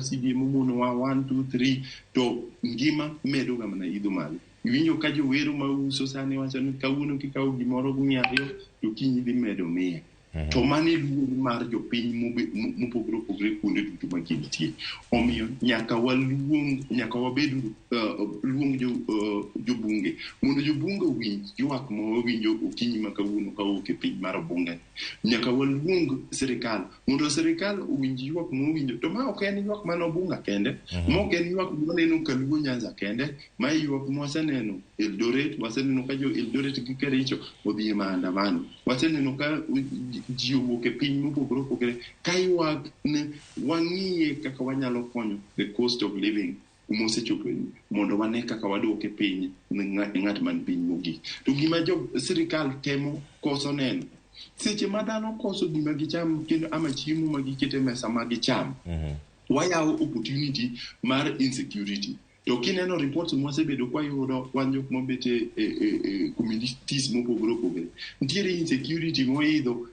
CD mumono wa 1 2 3 to ngima medo ga mana idho malo. Iwinjo ka jowero ma uso sani wacho ni kawuono kikawo gimoro gimiario to kiny dhi medo miye. To mane luong mar jopiny mopogore opogore kuonde duto ma gintie. Omiyo nyaka wabed luong jobunge mondo jobunge owinj yuak ma wawinjo okinyi ma kawuono kawuok e piny mar bunge. Nyaka waluong sirkal mondo sirkal owinj yuak ma owinjo. To ma ok en yuak mana bunga kende, ma ok en yuak maneno ka Luo Nyanza kende, ma yuak ma waseneno Eldoret, waseneno ka jo Eldoret gi Kericho odhi e maandamano. Waseneno ka ji owuok e piny mopogore opogore ka ywak ne wang'iye kaka wanyalo konyo the cost of living mosechopo mondo wane kaka waduoke piny ng'at man piny mogik. To gima sirkal temo koso neno, seche ma dhano koso gima gicham kendo ama chiemo ma gikete mesa ma gicham, wayawo opportunity mar insecurity. To kineno reports mwasebedo kwa yudo wan jok mobete communities mopogore opogore, nitiere insecurity moidho